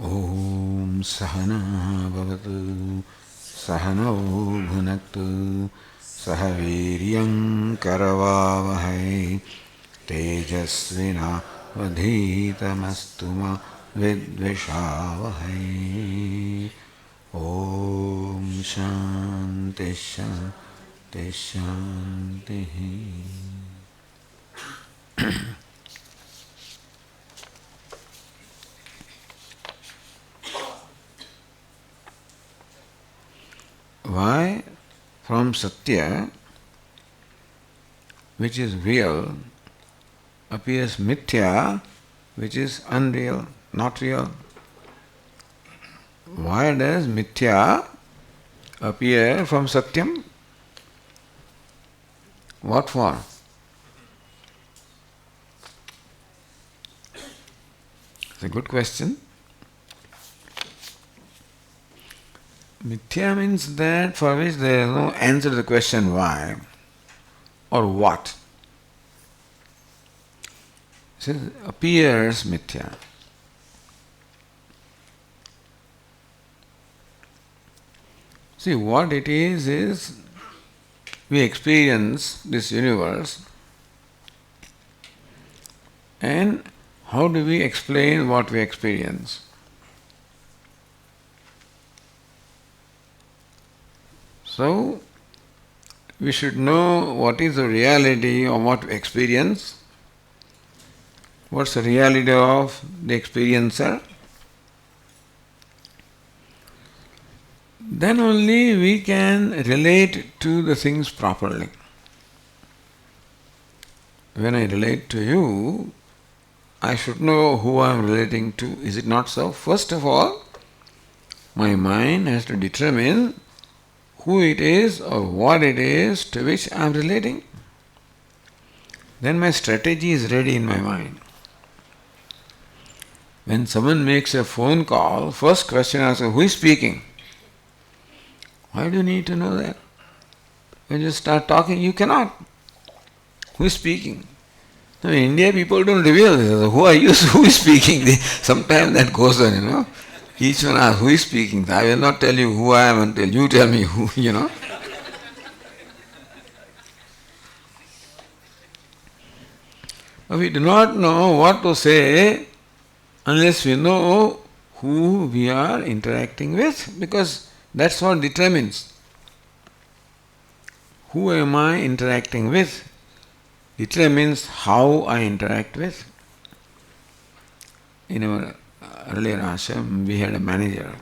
Om Sahana Bhavatu Sahano Bhunaktu Sahaviryam Karavavahai Tejasvina Vadhitamastuma Vidvishavahai. Om Shanti Shanti Shanti. Why from Satya, which is real, appears Mithya, which is unreal, not real? Why does Mithya appear from Satyam? What for? It's a good question. Mithya means that for which there is no answer to the question why or what. It says appears Mithya. See, what it is we experience this universe, and how do we explain what we experience? So, we should know what is the reality of what we experience, what's the reality of the experiencer. Then only we can relate to the things properly. When I relate to you, I should know who I am relating to. Is it not so? First of all, my mind has to determine who it is or what it is to which I am relating. Then my strategy is ready in my mind. When someone makes a phone call, first question I ask, who is speaking? Why do you need to know that? When you start talking, you cannot. Who is speaking? Now, in India, people don't reveal this. Who are you? Who is speaking? Sometimes that goes on, Each one asks, who is speaking? I will not tell you who I am until you tell me who, We do not know what to say unless we know who we are interacting with, because that's what determines. Who am I interacting with determines how I interact with. In our earlier ashram, we had a manager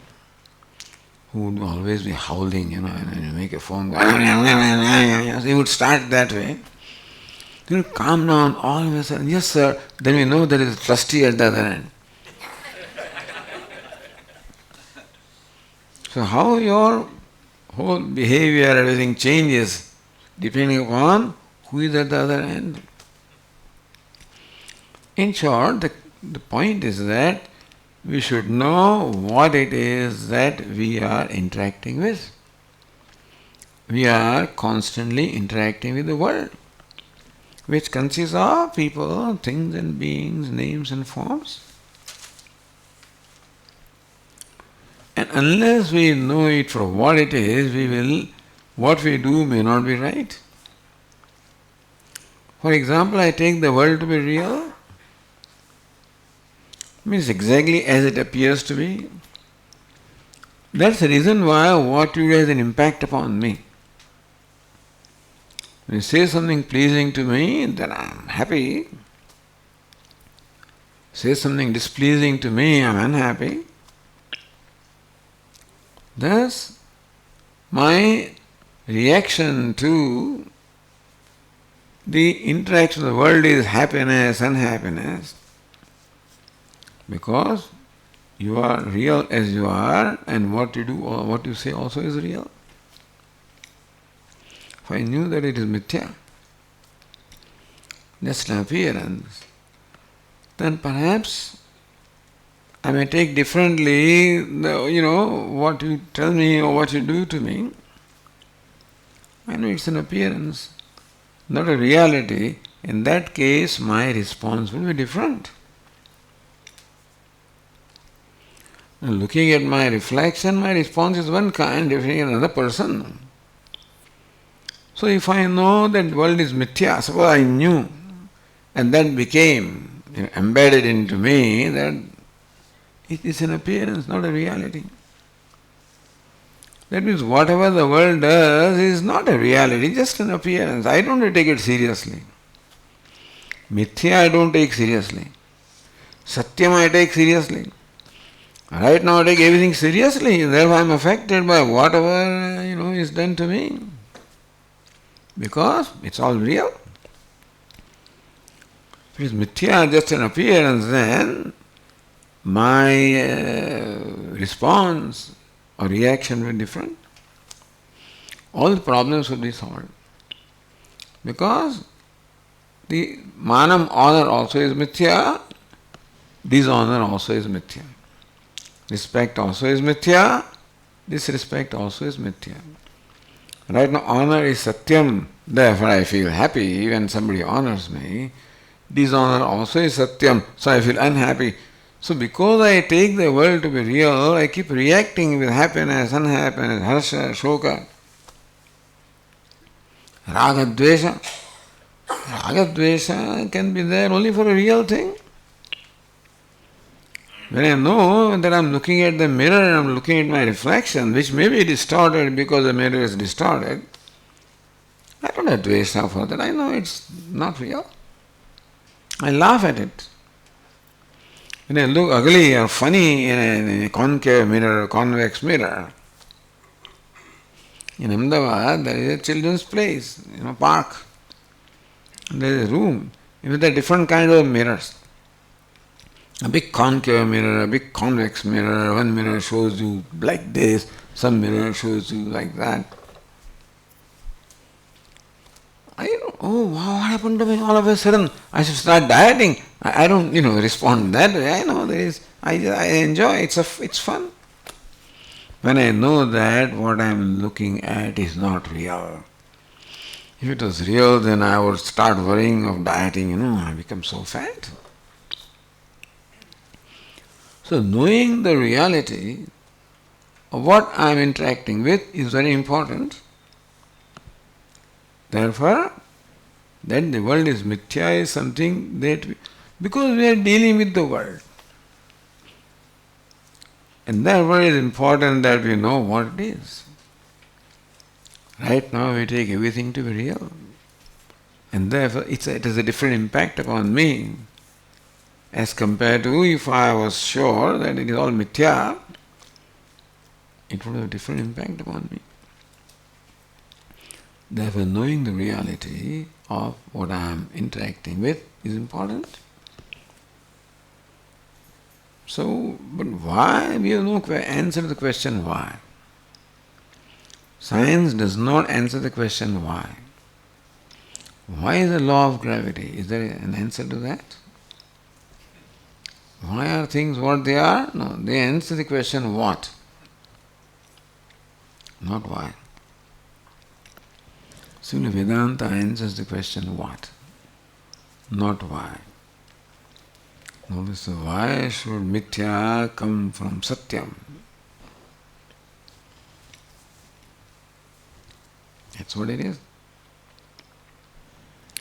who would always be howling, and make a phone call. He would start that way. He would calm down all of a sudden. Yes, sir. Then we know there is a trustee at the other end. So how your whole behavior, everything changes depending upon who is at the other end. In short, the point is that we should know what it is that we are interacting with. We are constantly interacting with the world, which consists of people, things and beings, names and forms. And unless we know it for what it is, what we do may not be right. For example, I take the world to be real. Means exactly as it appears to be. That's the reason why what you do has an impact upon me. When you say something pleasing to me, then I'm happy. Say something displeasing to me, I'm unhappy. Thus, my reaction to the interaction of the world is happiness, unhappiness. Because you are real as you are, and what you do or what you say also is real. If I knew that it is mithya, just an appearance, then perhaps I may take differently, what you tell me or what you do to me. I know it's an appearance, not a reality. In that case, my response will be different. Looking at my reflection, my response is one kind, looking at another person. So if I know that world is mithya, suppose I knew, and that became embedded into me, that it is an appearance, not a reality. That means whatever the world does is not a reality, just an appearance. I don't take it seriously. Mithya I don't take seriously. Satyam I take seriously. Right now I take everything seriously, therefore I am affected by whatever is done to me. Because it's all real. If it is mithya, just an appearance, then my response or reaction will be different. All the problems will be solved. Because the manam, honor also is mithya, dishonor also is mithya. Respect also is mithya, disrespect also is mithya. Right now honor is satyam, therefore I feel happy when somebody honors me. Dishonor also is satyam, so I feel unhappy. So because I take the world to be real, I keep reacting with happiness, unhappiness, harsha, shoka, raga, dvesha. Raga, dvesha can be there only for a real thing. When I know that I am looking at the mirror and I am looking at my reflection, which may be distorted because the mirror is distorted, I don't have dvesha for that. I know it's not real. I laugh at it. When I look ugly or funny in a concave mirror, convex mirror, in Ahmedabad there is a children's place, park. There is a room with a different kind of mirrors. A big concave mirror, a big convex mirror. One mirror shows you like this, some mirror shows you like that. What happened to me all of a sudden? I should start dieting. I don't, respond that way. I know I enjoy, it's fun. When I know that what I am looking at is not real. If it was real, then I would start worrying of dieting, I become so fat. So knowing the reality of what I am interacting with is very important. Therefore, that the world is mithya is something that because we are dealing with the world. And therefore it is important that we know what it is. Right now we take everything to be real. And therefore it has a different impact upon me as compared to if I was sure that it is all mithya, it would have a different impact upon me. Therefore knowing the reality of what I am interacting with is important. So, but why? We have no answer to the question why. Science does not answer the question why. Why is the law of gravity? Is there an answer to that? Why are things what they are? No, they answer the question what, not why. Similarly, Vedanta answers the question what, not why. Notice why should mithya come from satyam? That's what it is.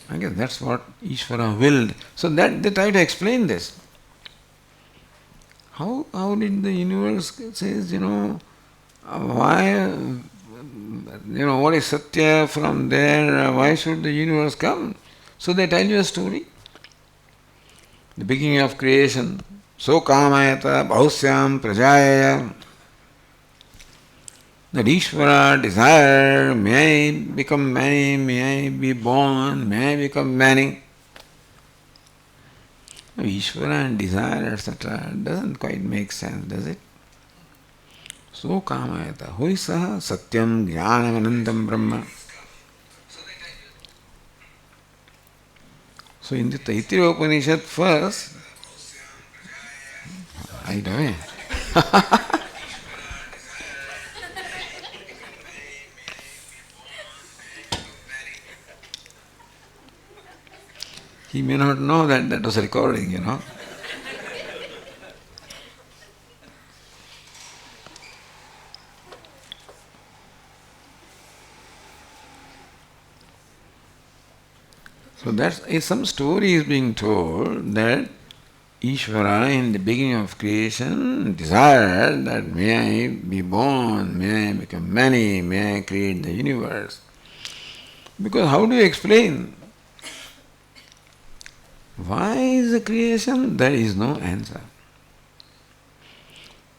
I guess that's what Ishvara willed. So that they try to explain this. How did the universe says, why, what is Satya from there, why should the universe come? So they tell you a story. The beginning of creation, so kamayata bhahusyam prajaya, that Ishvara desired, may I become many, may I be born, may I become many. Ishvara and desire, etc. doesn't quite make sense, does it? So kamayata. Who is saha? Satyam jnanam anantam brahma. So in the Taittiriya Upanishad first, I know. He may not know that was recording, So some story is being told that Ishvara in the beginning of creation desired that may I be born, may I become many, may I create the universe. Because how do you explain? Why is the creation? There is no answer.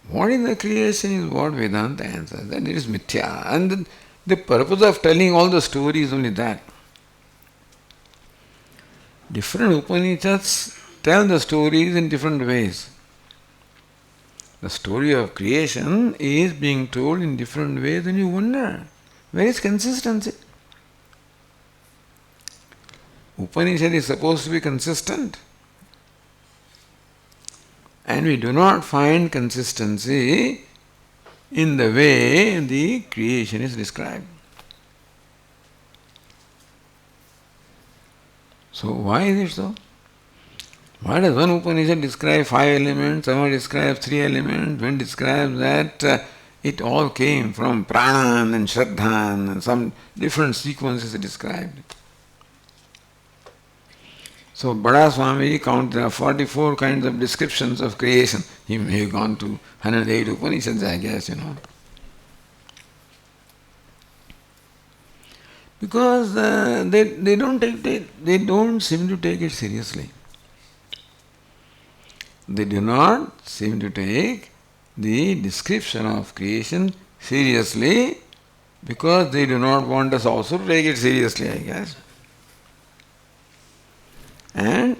What is the creation is what Vedanta answers. That it is mithya. And the purpose of telling all the stories is only that. Different Upanishads tell the stories in different ways. The story of creation is being told in different ways and you wonder, where is consistency? Upanishad is supposed to be consistent. And we do not find consistency in the way the creation is described. So why is it so? Why does one Upanishad describe 5 elements, another describes 3 elements, one describes that it all came from Pranan and Shraddhan and some different sequences described. So Bada Swami counted there are 44 kinds of descriptions of creation. He may have gone to 108 Upanishads, I guess, Because they don't seem to take it seriously. They do not seem to take the description of creation seriously because they do not want us also to take it seriously, I guess. And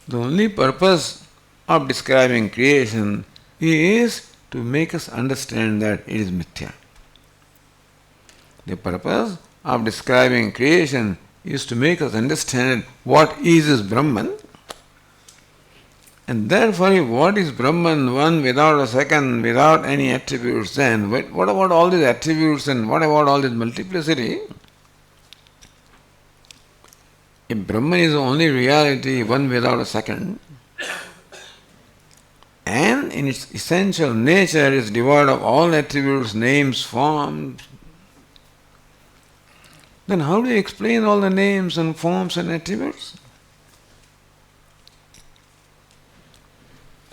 the only purpose of describing creation is to make us understand that it is mithya. The purpose of describing creation is to make us understand what is this Brahman. And therefore, if what is Brahman, one without a second, without any attributes, then what about all these attributes and what about all this multiplicity? If Brahman is the only reality, one without a second, and in its essential nature is devoid of all attributes, names, forms, then how do you explain all the names and forms and attributes?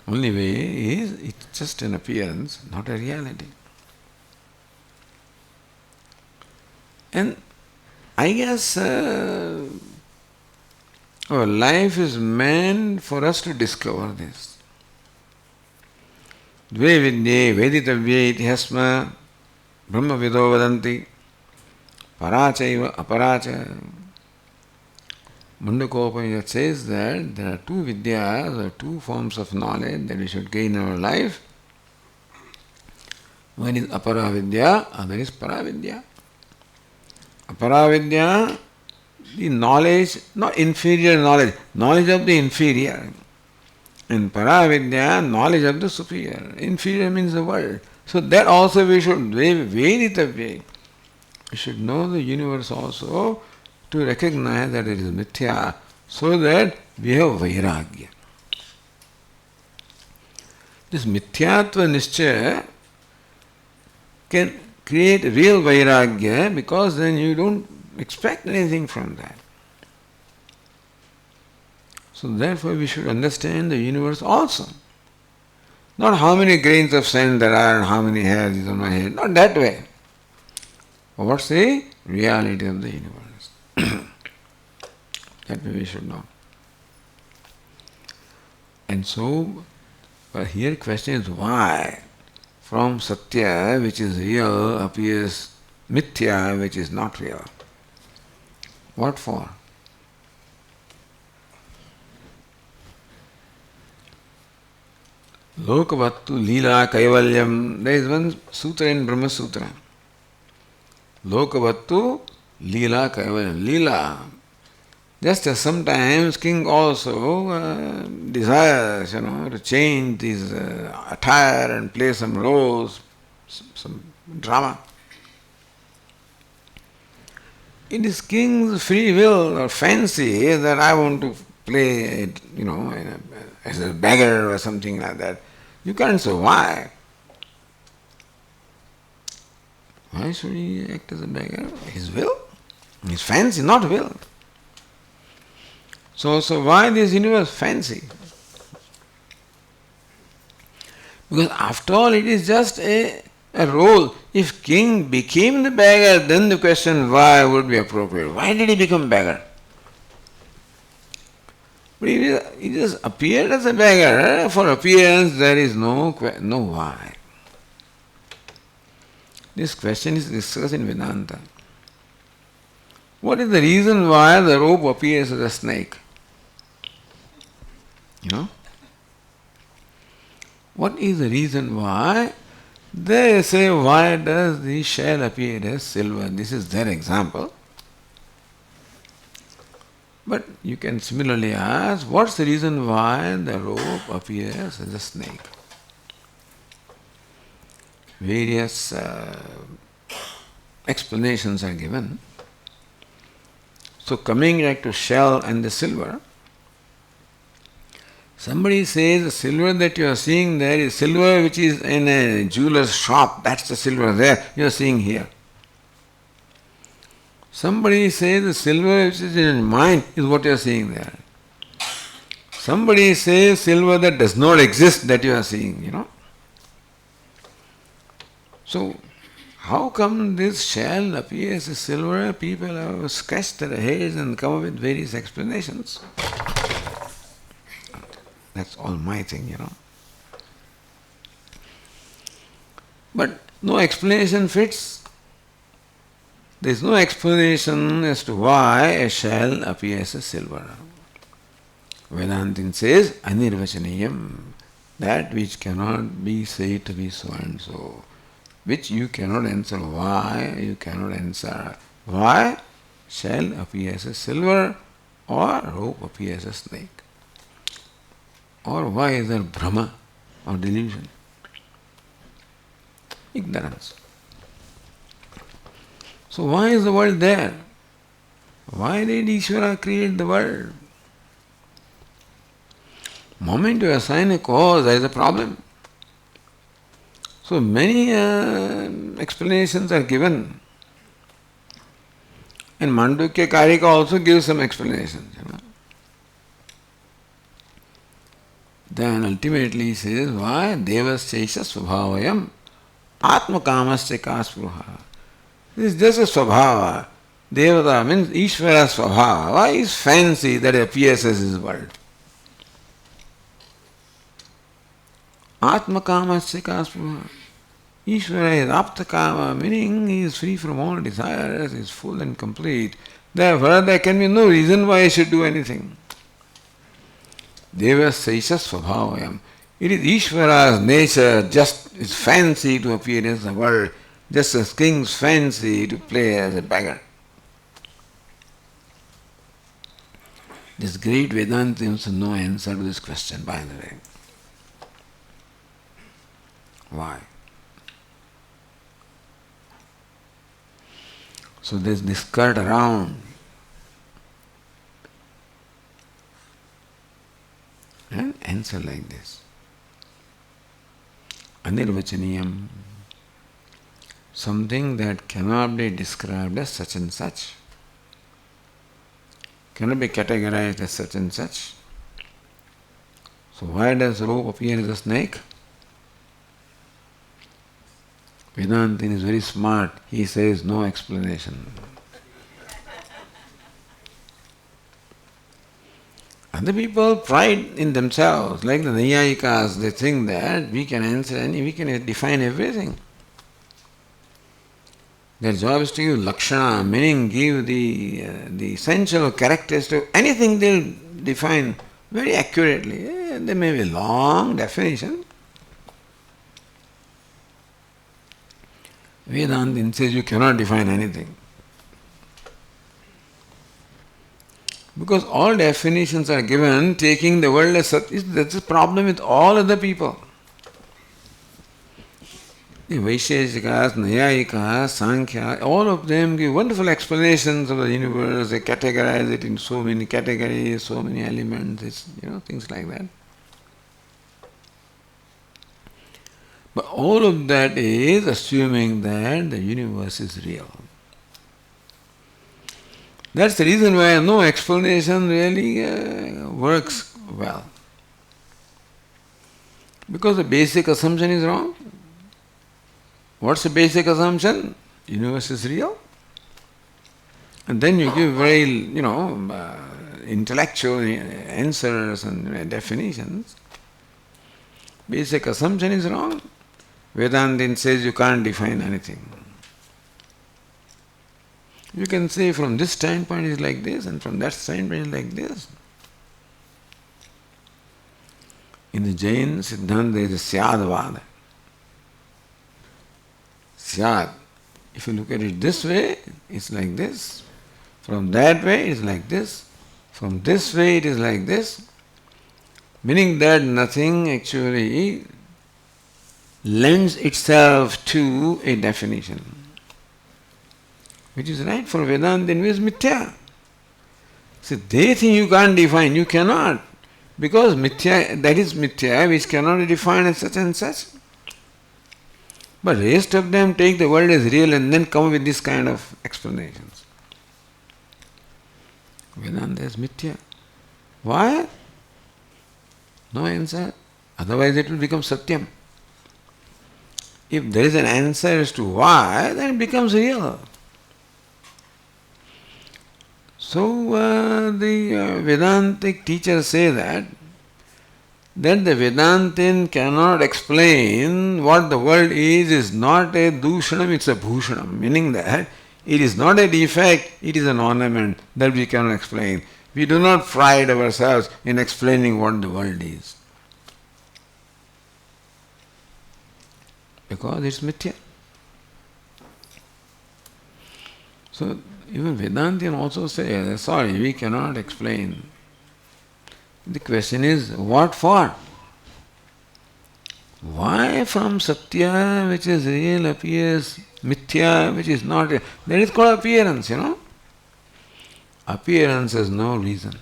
Only way is it's just an appearance, not a reality. And I guess our life is meant for us to discover this. Dve vidye veditavye itihasma brahma vido vadanti parachaiva aparacha. Mundakopanishad says that there are 2 vidyas or 2 forms of knowledge that we should gain in our life. One is aparavidya, other is paravidya. Aparavidya, the knowledge, not inferior knowledge, knowledge of the inferior. And paravidya, knowledge of the superior. Inferior means the world. So that also we should veditavye. We should know the universe also to recognize that it is mithya, so that we have vairagya. This mithyatva nischaya can create real vairagya because then you don't expect anything from that. So therefore we should understand the universe also. Not how many grains of sand there are and how many hairs is on my head. Not that way. But what's the reality of the universe? That way we should know. And so, but here question is why from Satya, which is real, appears Mithya, which is not real? What for? Lokavattu Leela Kaivalyam. There is one sutra in Brahma Sutra. Lokavattu Leela Kaivalyam. Leela. Just as sometimes king also desires, to change his attire and play some roles, some drama. It is king's free will or fancy that I want to play, as a beggar or something like that. You can't say why. Why should he act as a beggar? His will? His fancy, not will. So why this universe? Fancy. Because after all, it is just a role. If king became the beggar, then the question why would be appropriate. Why did he become beggar? But he just appeared as a beggar. For appearance, there is no why. This question is discussed in Vedanta. What is the reason why the rope appears as a snake? What is the reason why? They say, why does the shell appear as silver? This is their example. But you can similarly ask, what's the reason why the rope appears as a snake? Various explanations are given. So coming back to shell and the silver, somebody says the silver that you are seeing there is silver which is in a jeweler's shop. That's the silver there you are seeing here. Somebody says the silver which is in your mind is what you are seeing there. Somebody says silver that does not exist that you are seeing. So, how come this shell appears as silver? People have scratched their heads and come up with various explanations. That's all my thing. But no explanation fits. There is no explanation as to why a shell appears as silver. Vedantin says, anirvachaniyam, that which cannot be said to be so and so, which you cannot answer. Why? You cannot answer. Why? Shell appears as silver or rope appears as snake. Or why is there Brahma or delusion? Ignorance. So why is the world there? Why did Ishvara create the world? Moment you assign a cause, there is a problem. So many explanations are given. And Mandukya Karika also gives some explanations. Then ultimately he says, why? Devasya svabhavayam atmakamasya kaspruha. This is just a svabhava. Devata means Ishvara svabhava. Why is fancy that appears as his world? Atmakamasya kaspruha. Ishvara is aptakama, meaning he is free from all desires, he is full and complete. Therefore, there can be no reason why he should do anything. Devasya svabhavayam. It is Ishvara's nature, just his fancy to appear as the world, just as king's fancy to play as a beggar. This great Vedanta has no answer to this question, by the way. Why? So there's this skirt around. And answer like this. Anirvachaniyam. Something that cannot be described as such and such. Cannot be categorized as such and such. So why does rope appear as a snake? Vedantin is very smart. He says no explanation. Other people pride in themselves, like the Nayayikas, they think that we can answer and we can define everything. Their job is to give lakshana, meaning give the essential characteristics. Anything they'll define very accurately. There may be long definition. Vedantin says you cannot define anything. Because all definitions are given taking the world as such. That's a problem with all other people. The Vaisheshikas, Nayayikas, Sankhya, all of them give wonderful explanations of the universe. They categorize it in so many categories, so many elements, things like that. But all of that is assuming that the universe is real. That's the reason why no explanation really works well. Because the basic assumption is wrong. What's the basic assumption? Universe is real. And then you give very, intellectual answers and definitions. Basic assumption is wrong. Vedanta says you can't define anything. You can say from this standpoint is like this and from that standpoint is like this. In the Jain Siddhanta there is a Syadvada. Syad. If you look at it this way, it's like this. From that way, it's like this. From this way, it is like this. Meaning that nothing actually lends itself to a definition. Which is right for Vedanta and is mithya. So they think you can't define, you cannot. Because mithya, that is mithya which cannot be defined as such and such. But rest of them take the world as real and then come with this kind of explanations. Vedanta is mithya. Why? No answer. Otherwise it will become satyam. If there is an answer as to why, then it becomes real. So the Vedantic teachers say that the Vedantin cannot explain what the world is not a dushanam, it's a bhushanam. Meaning that it is not a defect, it is an ornament that we cannot explain. We do not pride ourselves in explaining what the world is. Because it's mithya. So even Vedantian also say, sorry, we cannot explain. The question is, what for? Why from Satya, which is real, appears mithya, which is not real? That is called appearance, Appearance has no reason.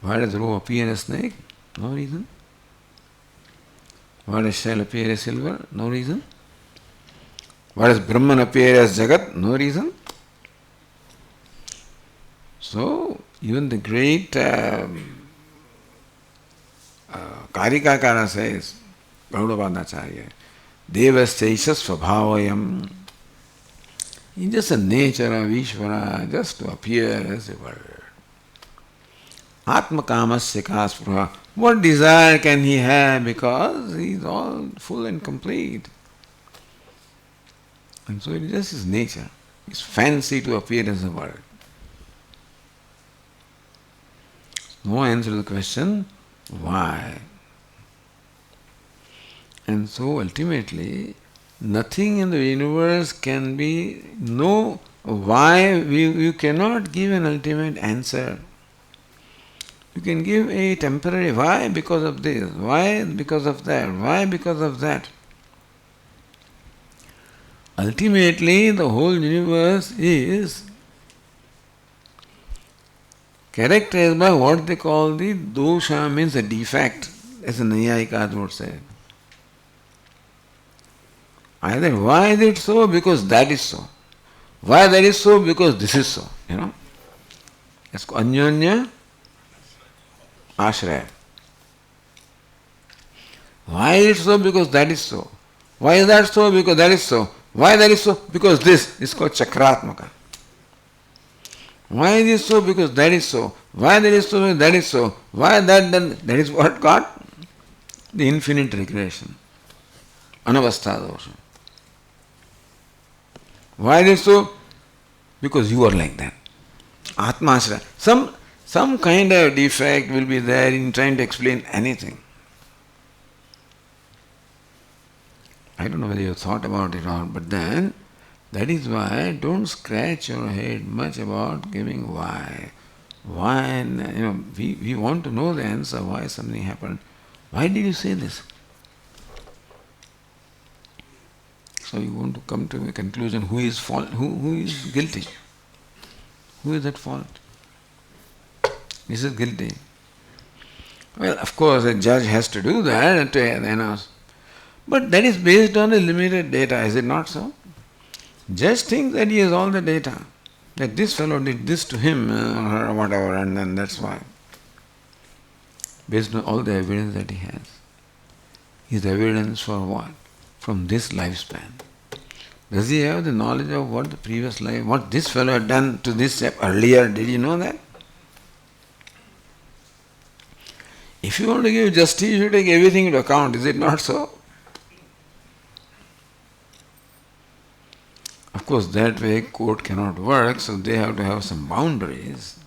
Why does roe appear as snake? No reason. Why does shell appear as silver? No reason. Why does Brahman appear as Jagat? No reason. So, even the great Karikakara says, Gaudapadacharya, Devaschaisha Svabhavayam. It's just the nature of Ishvara, just to appear as a word. Atmakamasya kaspruha. What desire can he have? Because he is all full and complete. And so it is just his nature. His fancy to appear as a word. No answer to the question, why? And so ultimately, nothing in the universe can be, no, why, you cannot give an ultimate answer. You can give a temporary why because of this, why because of that, why because of that. Ultimately, the whole universe is characterized by what they call the dosha, means a defect, as the Nayayika would say. Either why is it so? Because that is so. Why that is so? Because this is so. It's Anyanya Ashraya. Why is it so? Because that is so. Why is that so? Because that is so. Why that is so? Because this is called Chakratmaka. Why is it so? Because that is so. Why that is so? Because that is so. Why that is what got the infinite regression. Anavastha dosha. Why is it so? Because you are like that. Atmashra. Some kind of defect will be there in trying to explain anything. I don't know whether you thought about it or not, but then that is why don't scratch your head much about giving why. Why, we want to know the answer why something happened. Why did you say this? So you want to come to a conclusion who is fault, who is guilty? Who is at fault? This is guilty. Well, of course, a judge has to do that and to announce. But that is based on a limited data, is it not so? Judge thinks that he has all the data. that this fellow did this to him or her or whatever, and then that's why. Based on all the evidence that he has. His evidence for what? From this lifespan. Does he have the knowledge of what the previous life, what this fellow had done to this step earlier? Did you know that? If you want to give justice, you should take everything into account. Is it not so? Of course, that way court cannot work, so they have to have some boundaries.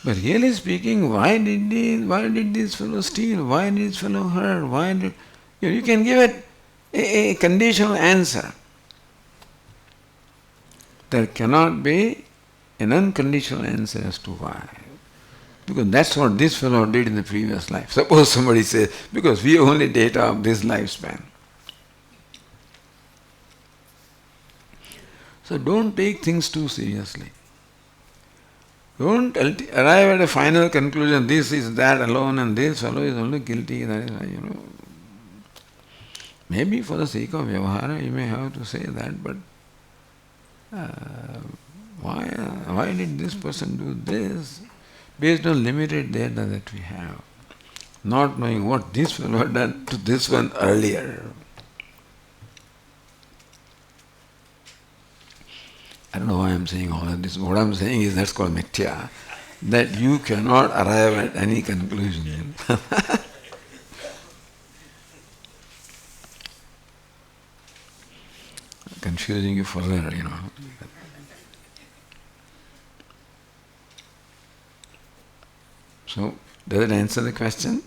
But really speaking, why did this fellow steal? Why did this fellow hurt? You can give it a conditional answer. There cannot be an unconditional answer as to why. Because that's what this fellow did in the previous life. Suppose somebody says, because we have only data of this lifespan. So don't take things too seriously. Don't arrive at a final conclusion, this is that alone and this fellow is only guilty, that is, Maybe for the sake of vyavahara you may have to say that, but why did this person do this? Based on limited data that we have, not knowing what this fellow had done to this one earlier. I don't know why I'm saying all of this. What I'm saying is that's called mithya, that you cannot arrive at any conclusion. Confusing you further, So, does it answer the question?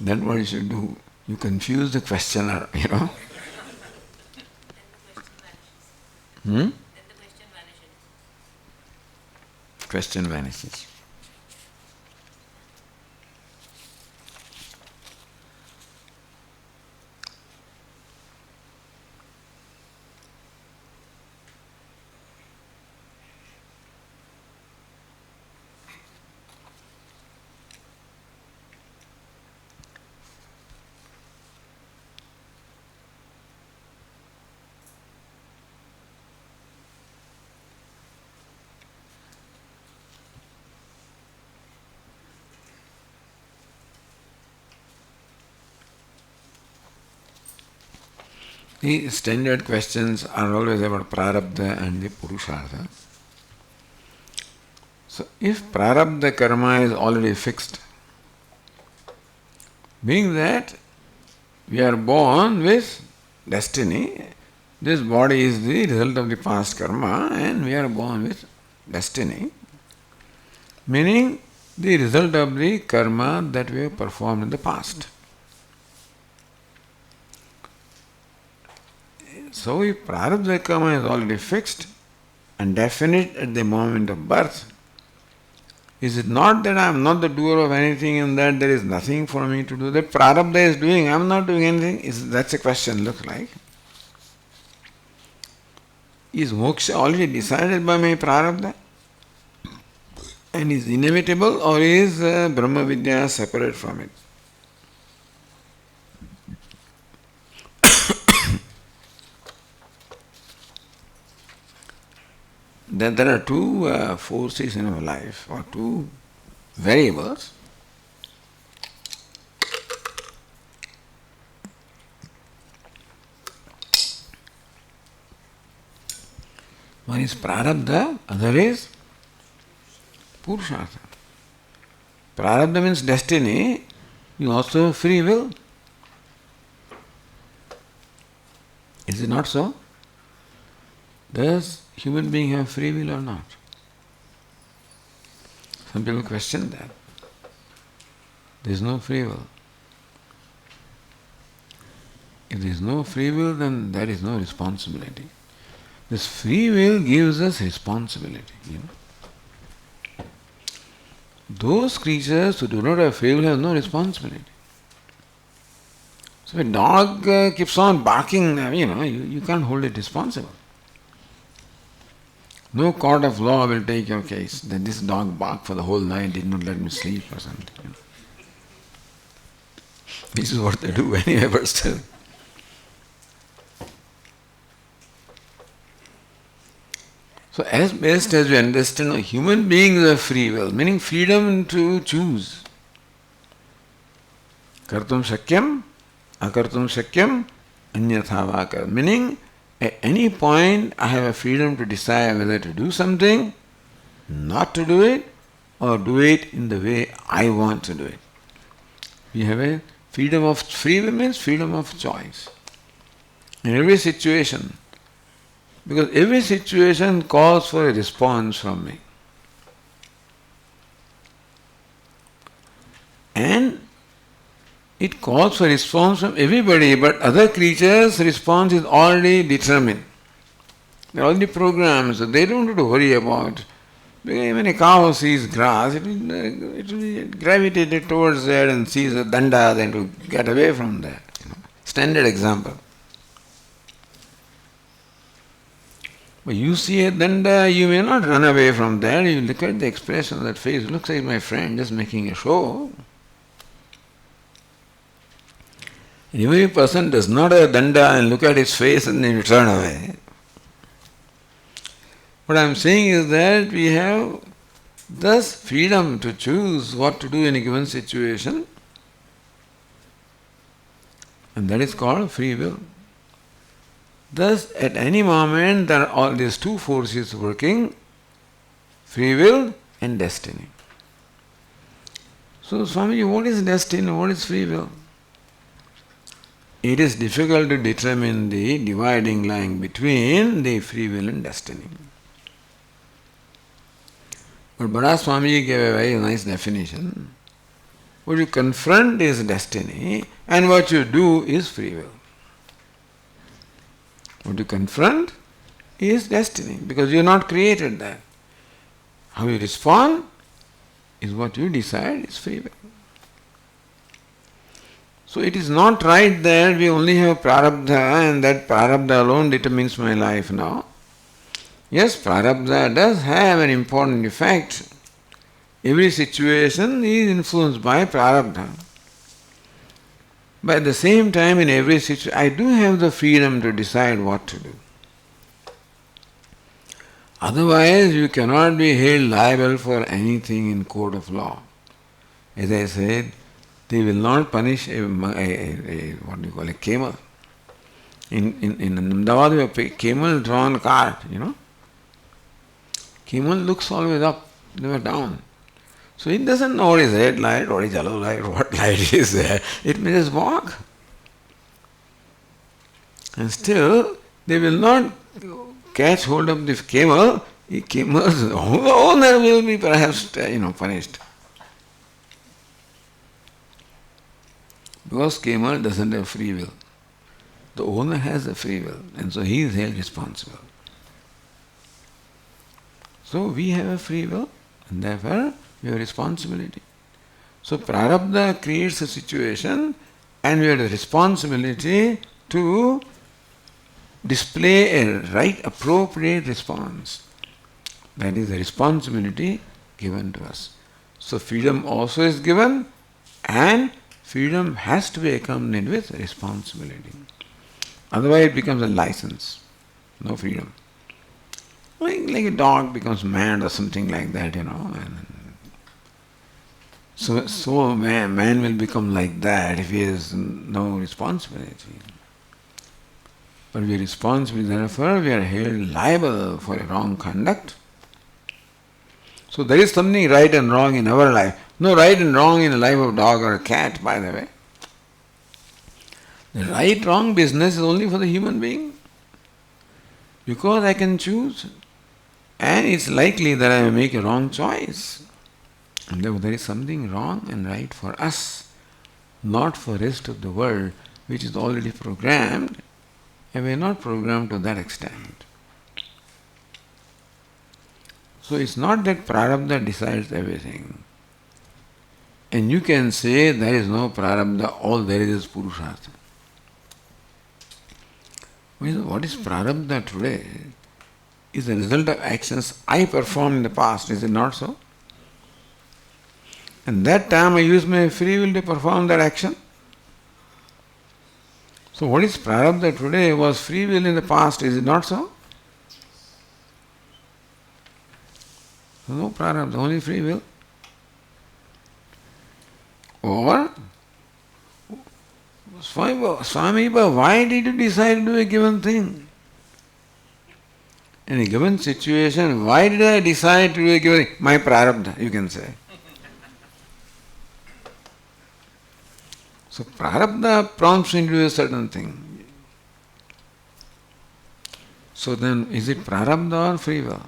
Then what you should do? You confuse the questioner, Then the Question vanishes. The standard questions are always about prarabdha and the purushartha. So if prarabdha karma is already fixed, being that we are born with destiny, this body is the result of the past karma and we are born with destiny, meaning the result of the karma that we have performed in the past. So if prarabdha karma is already fixed and definite at the moment of birth, is it not that I am not the doer of anything and that there is nothing for me to do? That prarabdha is doing, I am not doing anything? That's a question, looks like. Is moksha already decided by my prarabdha and is inevitable, or is Brahma Vidya separate from it? That there are two forces in our life, or two variables. One is prarabdha, other is purushartha. Prarabdha means destiny, you also have free will. Is it not so? Does human being have free will or not? Some people question that. There is no free will. If there is no free will, then there is no responsibility. This free will gives us responsibility. Those creatures who do not have free will have no responsibility. So if a dog keeps on barking, you can't hold it responsible. No court of law will take your case that this dog barked for the whole night, did not let me sleep or something. This is what they do anyway, but still. So as best as we understand, human beings have free will, meaning freedom to choose. Kartum shakyam, akartum shakyam, anyatha vakar. Meaning, at any point I have a freedom to decide whether to do something, not to do it, or do it in the way I want to do it. We have a freedom of free will means freedom of choice. In every situation. Because every situation calls for a response from me. And it calls for response from everybody, but other creatures' response is already determined. They are already programmed, so they don't have to worry about. Because when a cow sees grass, it will be gravitated towards that and sees a danda, then to get away from that. Standard example. But you see a danda, you may not run away from that. You look at the expression of that face. It looks like my friend just making a show. If a person does not have danda and look at his face and then you turn away. What I am saying is that we have thus freedom to choose what to do in a given situation, and that is called free will. Thus, at any moment there are all these two forces working, free will and destiny. So, Swami, what is destiny? What is free will? It is difficult to determine the dividing line between the free will and destiny. But Bada Swami gave a very nice definition. What you confront is destiny and what you do is free will. What you confront is destiny because you have not created that. How you respond is what you decide is free will. So it is not right that we only have prarabdha and that prarabdha alone determines my life now. Yes, prarabdha does have an important effect. Every situation is influenced by prarabdha. But at the same time, in every situation, I do have the freedom to decide what to do. Otherwise, you cannot be held liable for anything in court of law. As I said, they will not punish a camel. In Ahmedabad, we have a camel-drawn cart, Camel looks always up, never down. So it doesn't know what is red light, what is yellow light, what light is there. It may just walk. And still, they will not catch hold of the camel. The camel's owner will be perhaps, punished. Because camel doesn't have free will. The owner has a free will, and so he is held responsible. So we have a free will, and therefore we have responsibility. So prarabdha creates a situation, and we have the responsibility to display a right, appropriate response. That is the responsibility given to us. So freedom also is given, and freedom has to be accompanied with responsibility. Otherwise it becomes a license, no freedom. Like a dog becomes mad or something like that, And so man will become like that if he has no responsibility. But we are responsible, therefore we are held liable for a wrong conduct. So there is something right and wrong in our life. No right and wrong in the life of a dog or a cat, by the way. The right-wrong business is only for the human being. Because I can choose. And it's likely that I will make a wrong choice. And therefore there is something wrong and right for us, not for the rest of the world, which is already programmed, and we are not programmed to that extent. So it's not that prarabdha decides everything. And you can say there is no prarabdha, all there is purushartha. What is prarabdha today is the result of actions I performed in the past, is it not so? And that time I use my free will to perform that action. So what is prarabdha today was free will in the past, is it not so? So no prarabdha, only free will. Or, Swami, why did you decide to do a given thing? In a given situation, why did I decide to do a given thing? My prarabdha, you can say. So prarabdha prompts me to do a certain thing. So then, is it prarabdha or free will?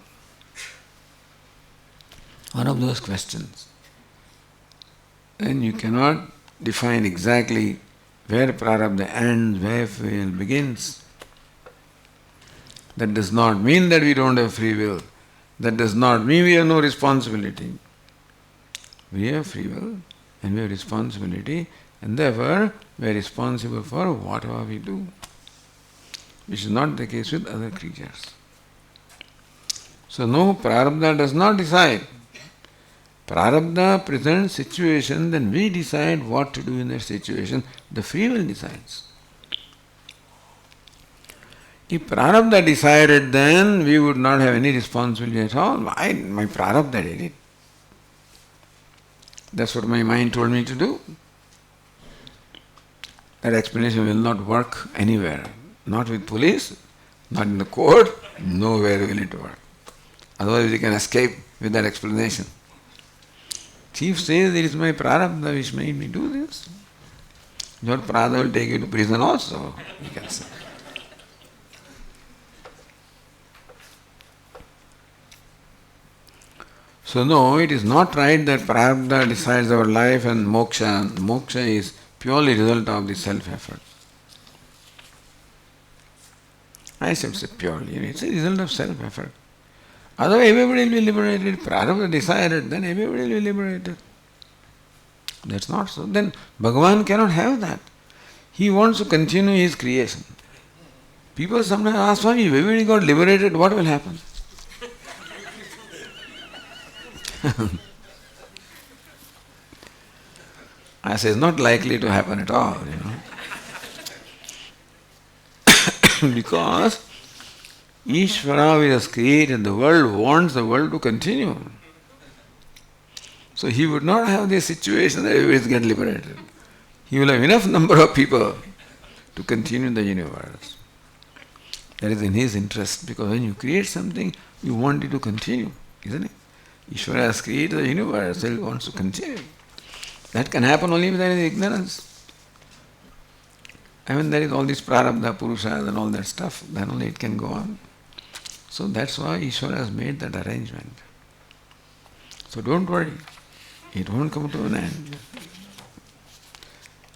One of those questions. Then you cannot define exactly where prarabdha ends, where free will begins. That does not mean that we don't have free will. That does not mean we have no responsibility. We have free will and we have responsibility, and therefore we are responsible for whatever we do, which is not the case with other creatures. So no, prarabdha does not decide. Prarabdha presents situation, then we decide what to do in that situation. The free will decides. If prarabdha decided, then we would not have any responsibility at all. My prarabdha did it. That's what my mind told me to do. That explanation will not work anywhere. Not with police, not in the court, nowhere will it work. Otherwise we can escape with that explanation. Chief says, it is my prarabdha which made me do this. Your prarabdha will take you to prison also, you can say. So no, it is not right that prarabdha decides our life and moksha. Moksha is purely result of the self-effort. I should say purely, it's a result of self-effort. Otherwise everybody will be liberated. Prarabdha decided, then everybody will be liberated. That's not so. Then Bhagavan cannot have that. He wants to continue his creation. People sometimes ask, Swami, if everybody got liberated, what will happen? I say, it's not likely to happen at all, Because Ishvara, who has created the world, wants the world to continue. So he would not have this situation that everybody gets liberated. He will have enough number of people to continue the universe. That is in his interest, because when you create something, you want it to continue, isn't it? Ishvara has created the universe, so he wants to continue. That can happen only if there is ignorance. I mean, there is all this prarabdha, purushas and all that stuff, then only it can go on. So that's why Ishvara has made that arrangement. So don't worry, it won't come to an end.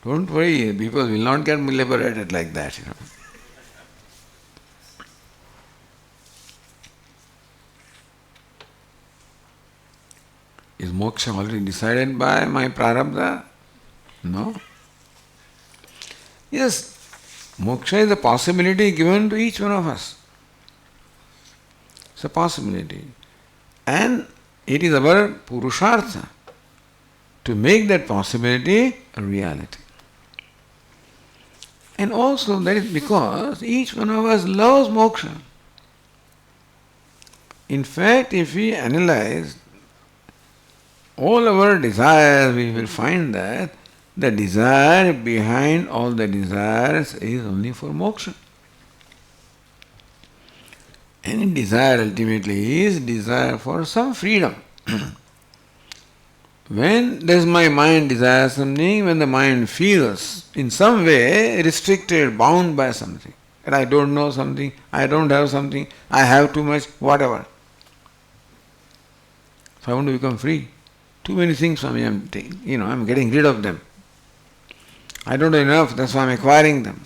Don't worry, people will not get liberated like that, Is moksha already decided by my prarabdha? No. Yes, moksha is a possibility given to each one of us. It's a possibility. And it is our purushartha to make that possibility a reality. And also that is because each one of us loves moksha. In fact, if we analyze all our desires, we will find that the desire behind all the desires is only for moksha. Any desire ultimately is desire for some freedom. When does my mind desire something? When the mind feels in some way restricted, bound by something. That I don't know something, I don't have something, I have too much, whatever. So I want to become free. Too many things, Swami, I'm getting rid of them. I don't have enough, that's why I'm acquiring them.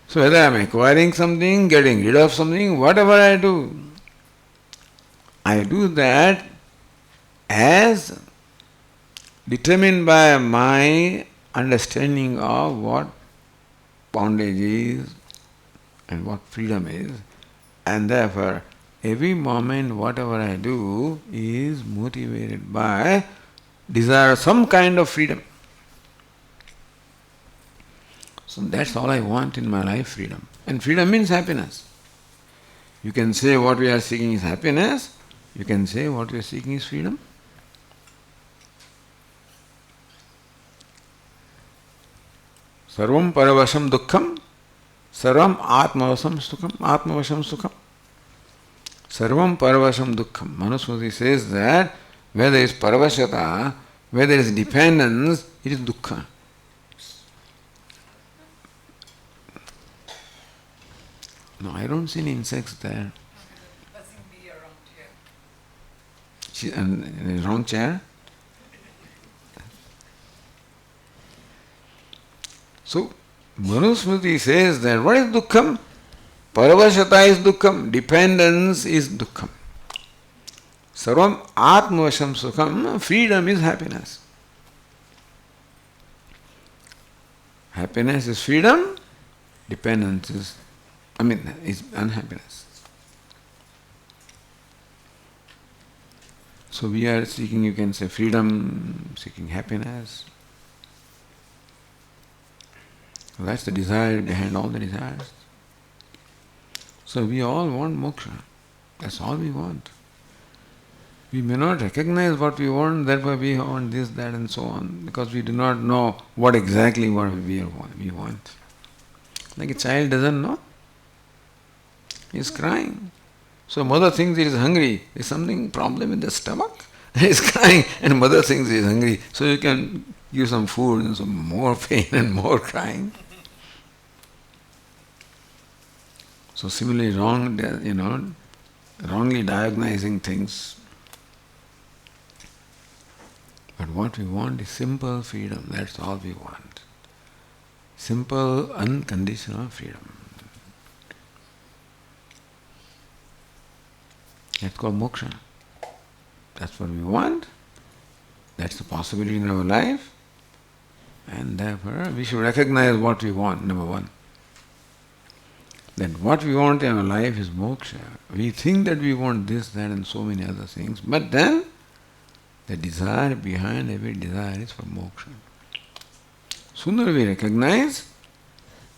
So whether I'm acquiring something, getting rid of something, whatever I do that as determined by my understanding of what bondage is and what freedom is, and therefore every moment whatever I do is motivated by desire of some kind of freedom. So that's all I want in my life, freedom. And freedom means happiness. You can say what we are seeking is happiness, You can say what you are seeking is freedom. Sarvam paravasham dukkham, sarvam atmavasham sukham. Sarvam paravasham dukkham. Manusmriti says that where there is paravashata, where there is dependence, it is dukkha. No, I don't see any insects there. Buzzing bee around here. She, in the wrong chair. So, Manusmriti says that what is dukkham? Paravashata is dukkham, dependence is dukkham. Sarvam atmavasham sukham, freedom is happiness. Happiness is freedom, dependence is unhappiness. So we are seeking, you can say, freedom, seeking happiness. That's the desire behind all the desires. So we all want moksha. That's all we want. We may not recognize what we want, therefore we want this, that and so on, because we do not know what exactly what we want. Like a child doesn't know. He is crying. So mother thinks he is hungry. There is something problem in the stomach. He is crying and mother thinks he is hungry. So you can give some food and some more pain and more crying. So similarly, wrongly diagnosing things. But what we want is simple freedom. That's all we want. Simple, unconditional freedom. That's called moksha. That's what we want. That's the possibility in our life. And therefore, we should recognize what we want, number one. That what we want in our life is moksha. We think that we want this, that and so many other things. But then, the desire behind every desire is for moksha. Sooner we recognize,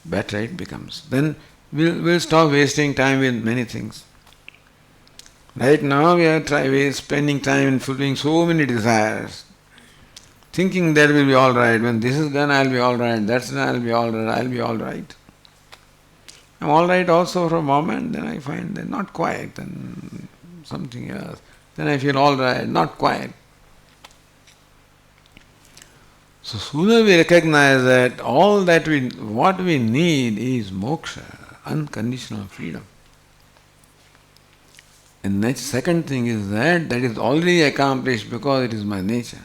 better it becomes. Then we'll stop wasting time with many things. Right now we are spending time in fulfilling so many desires, thinking that will be all right. When this is done, I'll be all right. That's done, I'll be all right. I'll be all right. I'm all right also for a moment. Then I find that not quite, and something else. Then I feel all right, not quite. So sooner we recognize that all that what we need is moksha, unconditional freedom. And the second thing is that is already accomplished because it is my nature.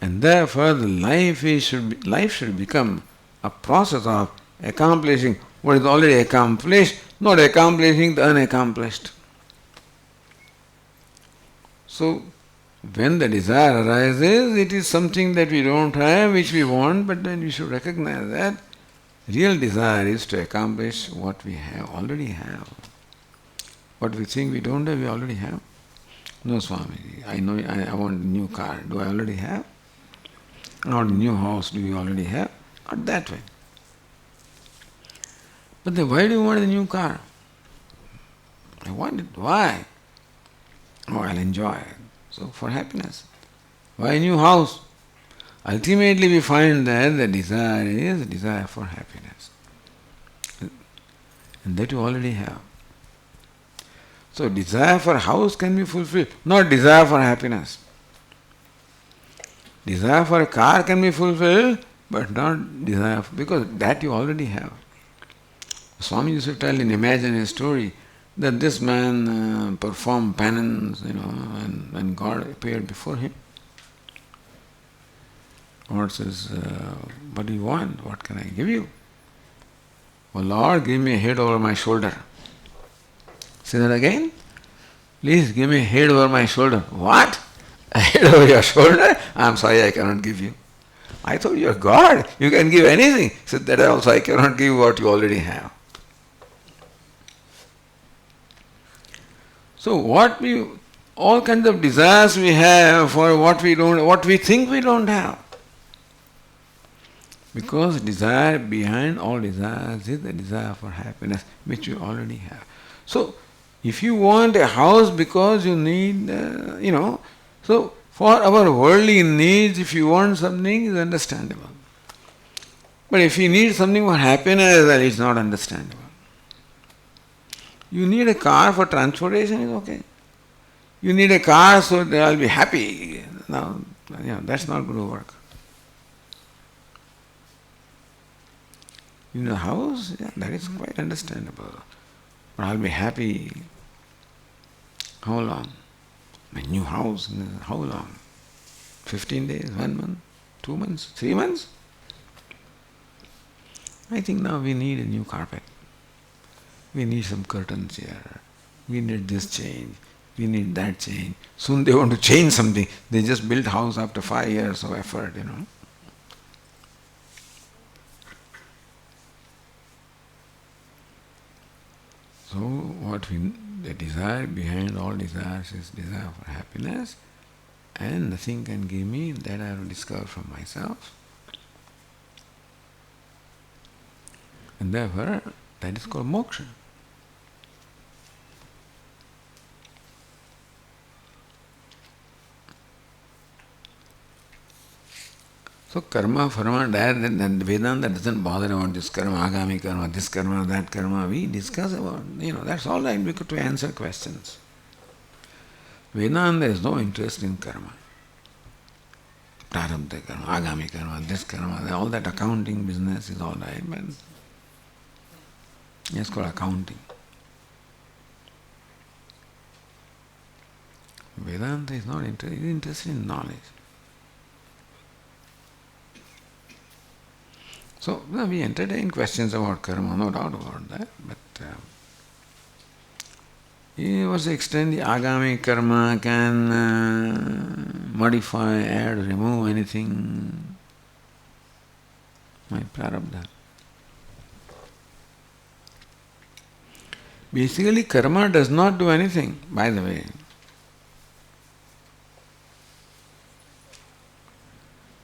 And therefore the life should become a process of accomplishing what is already accomplished, not accomplishing the unaccomplished. So when the desire arises, it is something that we don't have, which we want, but then we should recognize that real desire is to accomplish what we already have. What we think we don't have, we already have. No, Swami, I know I want a new car. Do I already have? Not a new house, do you already have? Not that way. But then why do you want a new car? I want it. Why? Oh, I'll enjoy it. So for happiness. Why a new house? Ultimately we find that the desire is a desire for happiness. And that you already have. So desire for house can be fulfilled, not desire for happiness. Desire for a car can be fulfilled, but not desire because that you already have. Swami used to tell in imaginary story that this man performed penance, and God appeared before him. God says, what do you want? What can I give you? Oh Lord, give me a head over my shoulder. Say that again. Please give me a head over my shoulder. What? A head over your shoulder? I'm sorry, I cannot give you. I thought you're God. You can give anything. He said that also I cannot give what you already have. So all kinds of desires we have for what we think we don't have. Because desire behind all desires is the desire for happiness which we already have. So If you want a house because you need, so for our worldly needs, if you want something, it's understandable. But if you need something for happiness, then it's not understandable. You need a car for transportation, is okay. You need a car so that I'll be happy. Now, that's not going to work. You need a house, that is quite understandable. But I'll be happy. How long? My new house, how long? 15 days, 1 month, 2 months, 3 months? I think now we need a new carpet. We need some curtains here. We need this change. We need that change. Soon they want to change something. They just built house after 5 years of effort, So the desire behind all desires is desire for happiness, and nothing can give me that I have discovered from myself. And therefore, that is called moksha. So karma, then Vedanta doesn't bother about this karma, agami karma, this karma, that karma. We discuss about, that's all right to answer questions. Vedanta has no interest in karma. Prarabdha karma, agami karma, this karma, all that accounting business is all right, but it's called accounting. Vedanta is not interested, it is interested in knowledge. So we entertain questions about karma, no doubt about that, but what's the extent the agami karma can modify, add, remove anything? My prarabdha. Basically, karma does not do anything, by the way.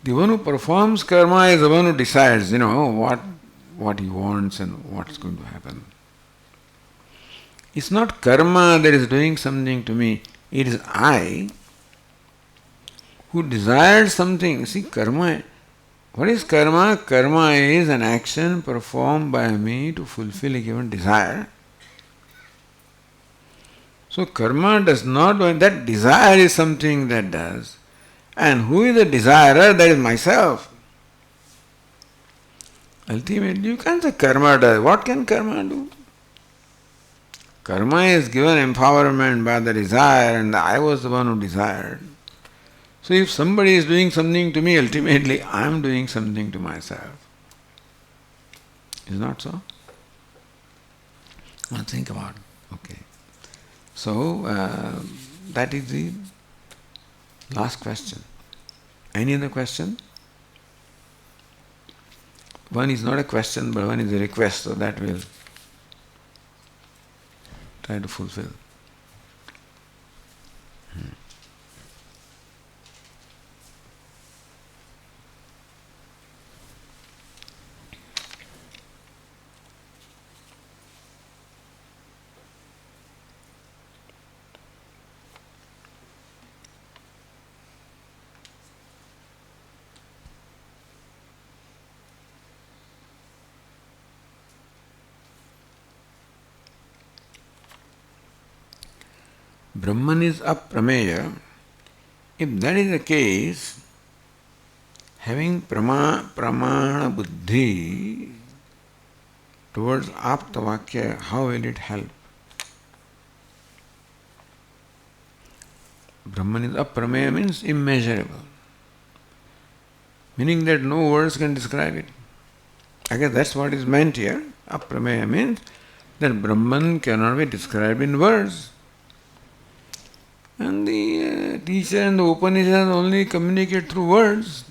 The one who performs karma is the one who decides, what he wants and what's going to happen. It's not karma that is doing something to me. It is I who desired something. See, karma, what is karma? Karma is an action performed by me to fulfill a given desire. So karma does not do, that desire is something that does. And who is the desirer? That is myself. Ultimately, you can't say karma does. What can karma do? Karma is given empowerment by the desire, and I was the one who desired. So if somebody is doing something to me, ultimately I am doing something to myself. Is not so? Now think about it. Okay. So that is the last question. Any other question? One is not a question, but one is a request, so that we'll try to fulfill. Brahman is aprameya. If that is the case, having pramana buddhi towards aptavakya, how will it help? Brahman is aprameya means immeasurable, meaning that no words can describe it. I guess that's what is meant here. Aprameya means that Brahman cannot be described in words. And the teacher and the Upanishads only communicate through words.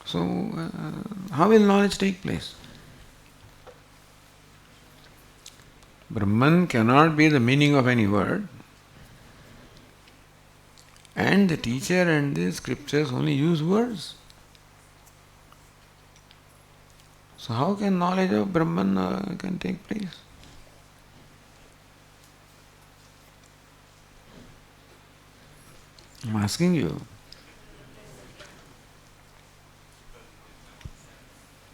So, how will knowledge take place? Brahman cannot be the meaning of any word, and the teacher and the scriptures only use words. So how can knowledge of Brahman can take place? I'm asking you.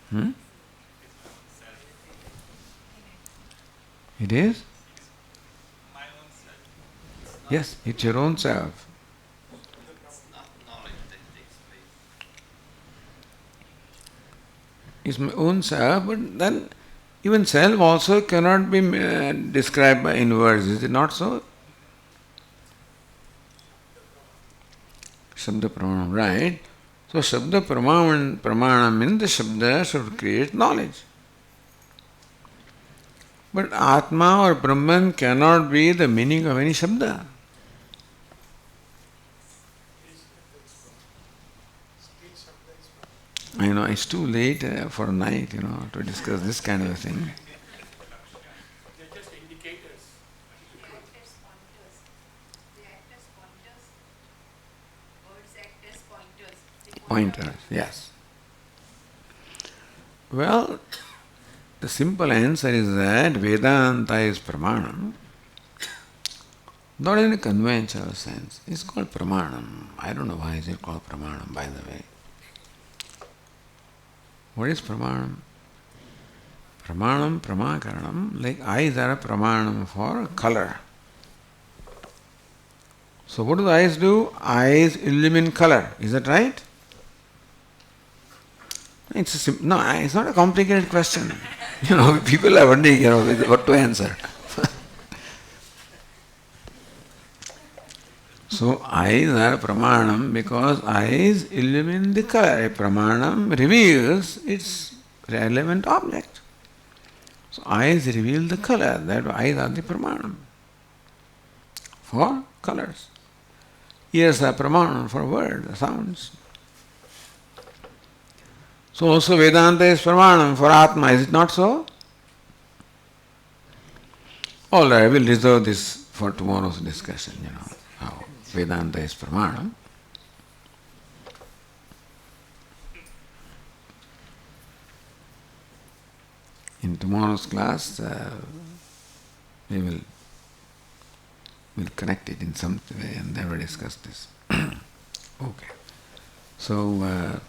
Hmm? It is? Yes, it's your own self. It's my own self, but then even self also cannot be described in words. Is it not so? Shabda Pramanam, right? So Shabda Pramanam means the Shabda should create knowledge. But Atma or Brahman cannot be the meaning of any Shabda. I know it's too late for a night, to discuss this kind of a thing. They're just indicators. They act as pointers. They act as pointers. Words act as pointers. They point out. Pointers, yes. Well, the simple answer is that Vedanta is Pramanam, not in a conventional sense. It's called Pramanam. I don't know why is it called Pramanam, by the way. What is Pramanam? Pramanam, Pramakaranam, like eyes are a Pramanam for color. So what do the eyes do? Eyes illumine color. Is that right? It's not a complicated question. People are wondering, what to answer. So eyes are pramanam because eyes illumine the color. A pramanam reveals its relevant object. So eyes reveal the color. That eyes are the pramanam for colors. Ears are pramanam for words, sounds. So also Vedanta is pramanam for Atma, is it not so? All right, I will reserve this for tomorrow's discussion, how Vedanta is pramanam. In tomorrow's class, we'll connect it in some way and never discuss this. Okay. So,